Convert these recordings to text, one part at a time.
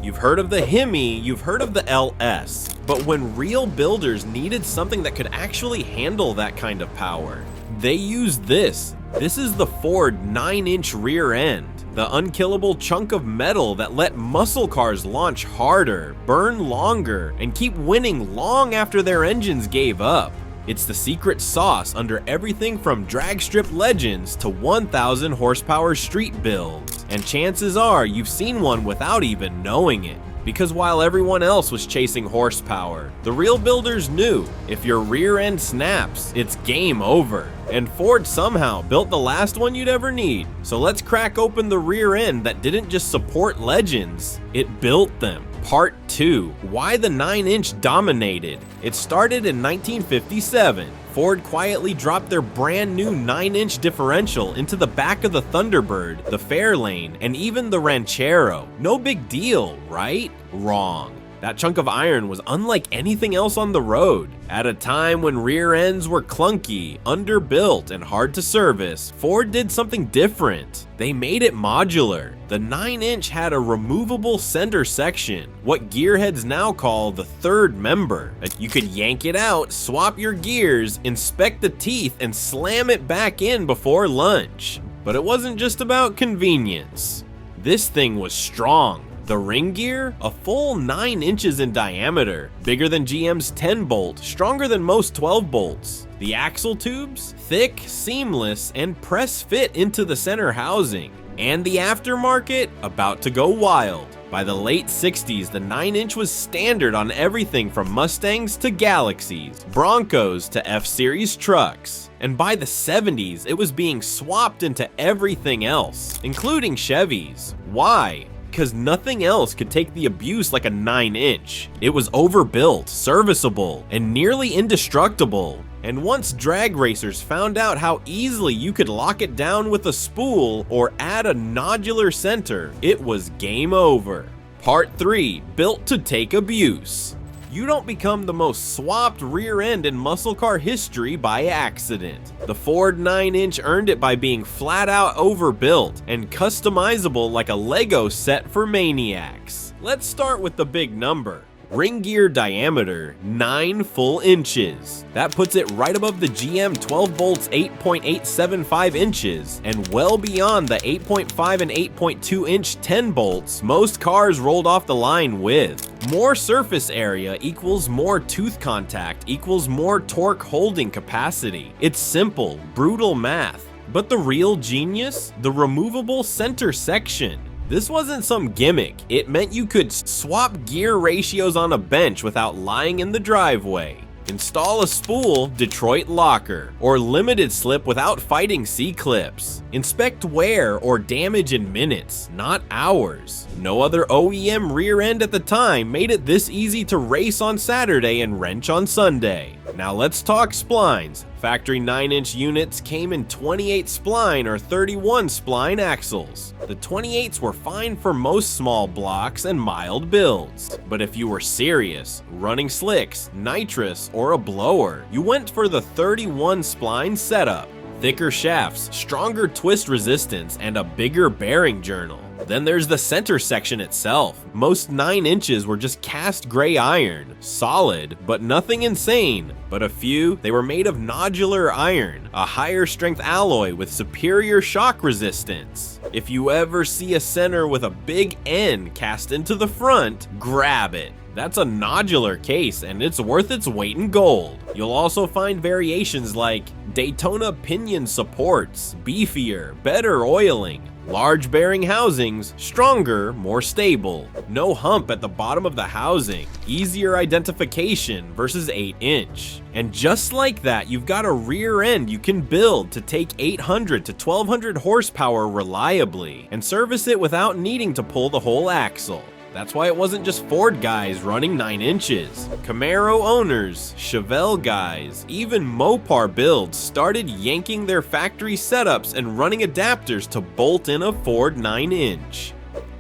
You've heard of the Hemi, you've heard of the LS, but when real builders needed something that could actually handle that kind of power, they used this. This is the Ford 9-inch rear end, the unkillable chunk of metal that let muscle cars launch harder, burn longer, and keep winning long after their engines gave up. It's the secret sauce under everything from drag strip legends to 1,000 horsepower street builds. And chances are you've seen one without even knowing it. Because while everyone else was chasing horsepower, the real builders knew if your rear end snaps, it's game over. And Ford somehow built the last one you'd ever need. So let's crack open the rear end that didn't just support legends, it built them. Part 2. Why the 9-inch dominated. It started in 1957. Ford quietly dropped their brand new 9-inch differential into the back of the Thunderbird, the Fairlane, and even the Ranchero. No big deal, right? Wrong. That chunk of iron was unlike anything else on the road. At a time when rear ends were clunky, underbuilt, and hard to service, Ford did something different. They made it modular. The 9-inch had a removable center section, what gearheads now call the third member. You could yank it out, swap your gears, inspect the teeth, and slam it back in before lunch. But it wasn't just about convenience. This thing was strong. The ring gear, a full 9 inches in diameter, bigger than GM's 10 bolt, stronger than most 12 bolts. The axle tubes, thick, seamless, and press fit into the center housing. And the aftermarket, about to go wild. By the late 60s, the 9-inch was standard on everything from Mustangs to Galaxies, Broncos to F-Series trucks. And by the 70s, it was being swapped into everything else, including Chevys. Why? Because nothing else could take the abuse like a 9-inch. It was overbuilt, serviceable, and nearly indestructible. And once drag racers found out how easily you could lock it down with a spool or add a nodular center, it was game over. Part 3. Built to take abuse. You don't become the most swapped rear end in muscle car history by accident. The Ford 9-inch earned it by being flat out overbuilt and customizable like a Lego set for maniacs. Let's start with the big number. Ring gear diameter, 9 full inches. That puts it right above the GM 12 bolts 8.875 inches and well beyond the 8.5 and 8.2 inch 10 bolts most cars rolled off the line with. More surface area equals more tooth contact equals more torque holding capacity. It's simple, brutal math. But the real genius? The removable center section. This wasn't some gimmick. It meant you could swap gear ratios on a bench without lying in the driveway. Install a spool, Detroit locker, or limited slip without fighting C-clips. Inspect wear or damage in minutes, not hours. No other OEM rear end at the time made it this easy to race on Saturday and wrench on Sunday. Now let's talk splines. Factory 9-inch units came in 28 spline or 31 spline axles. The 28s were fine for most small blocks and mild builds. But if you were serious, running slicks, nitrous, or a blower, you went for the 31 spline setup. Thicker shafts, stronger twist resistance, and a bigger bearing journal. Then there's the center section itself. Most 9 inches were just cast gray iron, solid, but nothing insane. But a few, they were made of nodular iron, a higher strength alloy with superior shock resistance. If you ever see a center with a big N cast into the front, grab it. That's a nodular case and it's worth its weight in gold. You'll also find variations like Daytona pinion supports, beefier, better oiling, large bearing housings, stronger, more stable, no hump at the bottom of the housing, easier identification versus 8-inch. And just like that, you've got a rear end you can build to take 800 to 1200 horsepower reliably and service it without needing to pull the whole axle. That's why it wasn't just Ford guys running 9 inches. Camaro owners, Chevelle guys, even Mopar builds started yanking their factory setups and running adapters to bolt in a Ford 9-inch.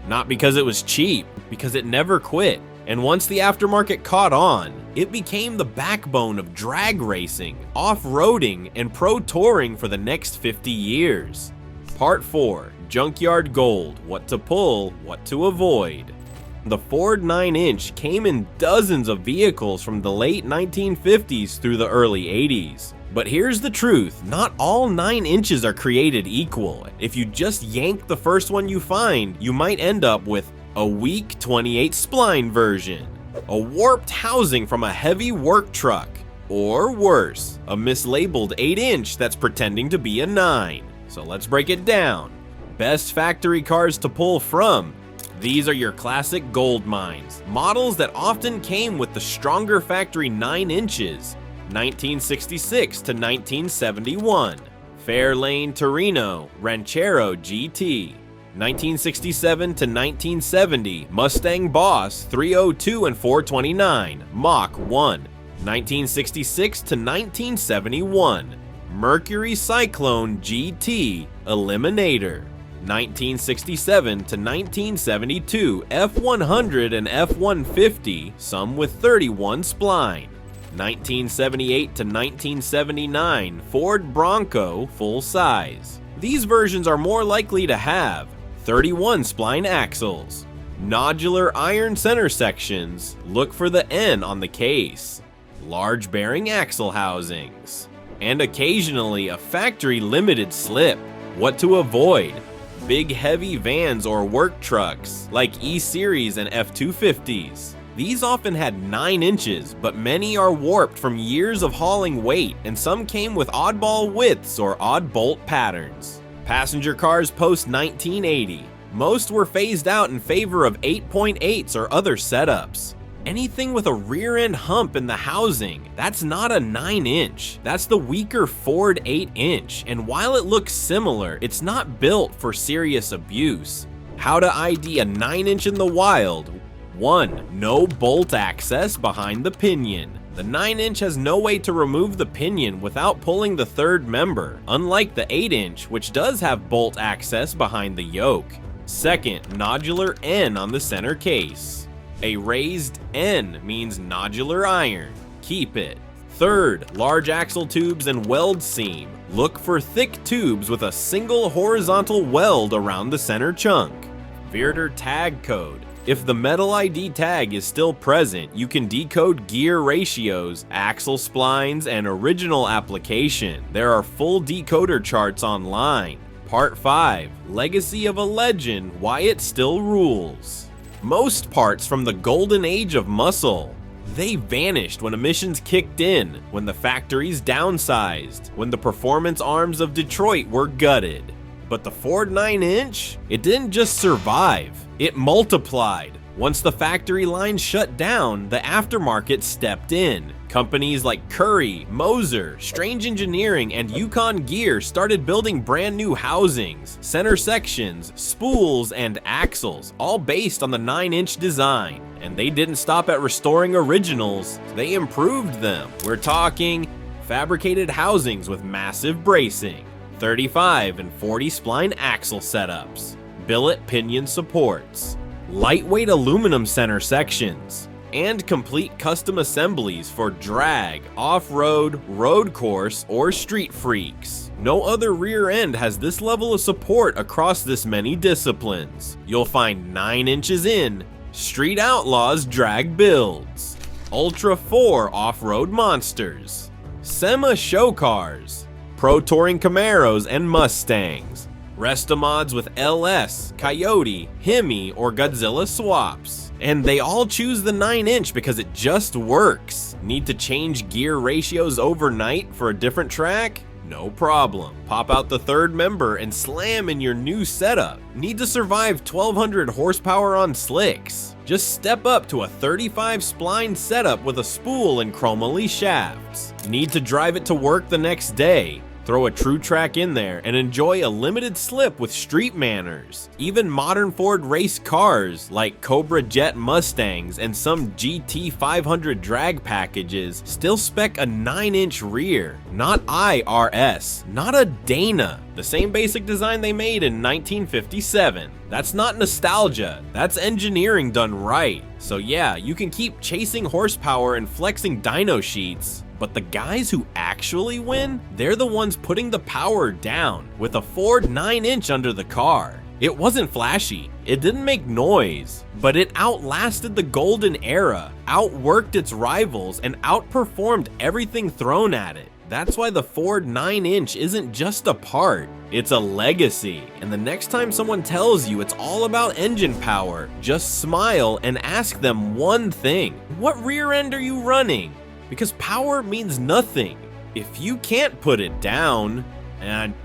Not because it was cheap, because it never quit. And once the aftermarket caught on, it became the backbone of drag racing, off-roading, and pro touring for the next 50 years. Part 4. Junkyard Gold. What to pull, what to avoid. The Ford 9-inch came in dozens of vehicles from the late 1950s through the early 80s. But here's the truth, not all 9 inches are created equal. If you just yank the first one you find, you might end up with a weak 28 spline version, a warped housing from a heavy work truck, or worse, a mislabeled 8-inch that's pretending to be a 9. So let's break it down. Best factory cars to pull from. These are your classic gold mines, models that often came with the stronger factory 9 inches. 1966 to 1971, Fairlane Torino Ranchero GT. 1967 to 1970, Mustang Boss 302 and 429, Mach 1. 1966 to 1971, Mercury Cyclone GT Eliminator. 1967 to 1972, F100 and F150, some with 31 spline. 1978 to 1979, Ford Bronco full size. These versions are more likely to have 31 spline axles, nodular iron center sections, look for the N on the case, large bearing axle housings, and occasionally a factory limited slip. What to avoid? Big heavy vans or work trucks like E-Series and F250s. These often had 9 inches, but many are warped from years of hauling weight, and some came with oddball widths or odd bolt patterns. Passenger cars post 1980. Most were phased out in favor of 8.8s or other setups. Anything with a rear end hump in the housing, that's not a 9-inch. That's the weaker Ford 8-inch, and while it looks similar, it's not built for serious abuse. How to ID a 9-inch in the wild. 1. No bolt access behind the pinion. The 9-inch has no way to remove the pinion without pulling the third member, unlike the 8-inch, which does have bolt access behind the yoke. Second, nodular N on the center case. A raised N means nodular iron. Keep it. Third, large axle tubes and weld seam. Look for thick tubes with a single horizontal weld around the center chunk. Virter tag code. If the metal ID tag is still present, you can decode gear ratios, axle splines, and original application. There are full decoder charts online. Part 5, Legacy of a Legend, Why It Still Rules. Most parts from the golden age of muscle. They vanished when emissions kicked in, when the factories downsized, when the performance arms of Detroit were gutted. But the Ford 9-inch? It didn't just survive, it multiplied. Once the factory line shut down, the aftermarket stepped in. Companies like Curry, Moser, Strange Engineering, and Yukon Gear started building brand new housings, center sections, spools, and axles, all based on the 9-inch design. And they didn't stop at restoring originals, they improved them. We're talking fabricated housings with massive bracing, 35 and 40 spline axle setups, billet pinion supports, lightweight aluminum center sections, and complete custom assemblies for drag, off-road, road course, or street freaks. No other rear end has this level of support across this many disciplines. You'll find 9 inches in, Street Outlaws drag builds, Ultra 4 off-road monsters, SEMA show cars, Pro Touring Camaros and Mustangs, restomods with LS, Coyote, Hemi, or Godzilla swaps. And they all choose the 9-inch because it just works. Need to change gear ratios overnight for a different track? No problem. Pop out the third member and slam in your new setup. Need to survive 1200 horsepower on slicks? Just step up to a 35 spline setup with a spool and chromoly shafts. Need to drive it to work the next day? Throw a true track in there and enjoy a limited slip with street manners. Even modern Ford race cars like Cobra Jet Mustangs and some GT 500 drag packages still spec a 9-inch rear, not IRS, not a Dana, the same basic design they made in 1957. That's not nostalgia, that's engineering done right. So yeah, you can keep chasing horsepower and flexing dyno sheets, but the guys who actually win, they're the ones putting the power down with a Ford 9-inch under the car. It wasn't flashy, it didn't make noise, but it outlasted the golden era, outworked its rivals, and outperformed everything thrown at it. That's why the Ford 9-inch isn't just a part, it's a legacy. And the next time someone tells you it's all about engine power, just smile and ask them one thing. What rear end are you running? Because power means nothing if you can't put it down.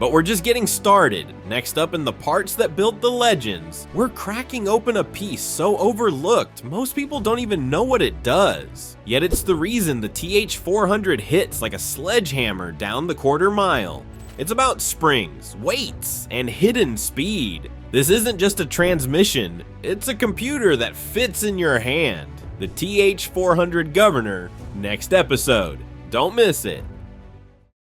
But we're just getting started. Next up in the parts that built the legends, we're cracking open a piece so overlooked, most people don't even know what it does. Yet it's the reason the TH400 hits like a sledgehammer down the quarter mile. It's about springs, weights, and hidden speed. This isn't just a transmission, it's a computer that fits in your hand. The TH400 Governor, next episode. Don't miss it.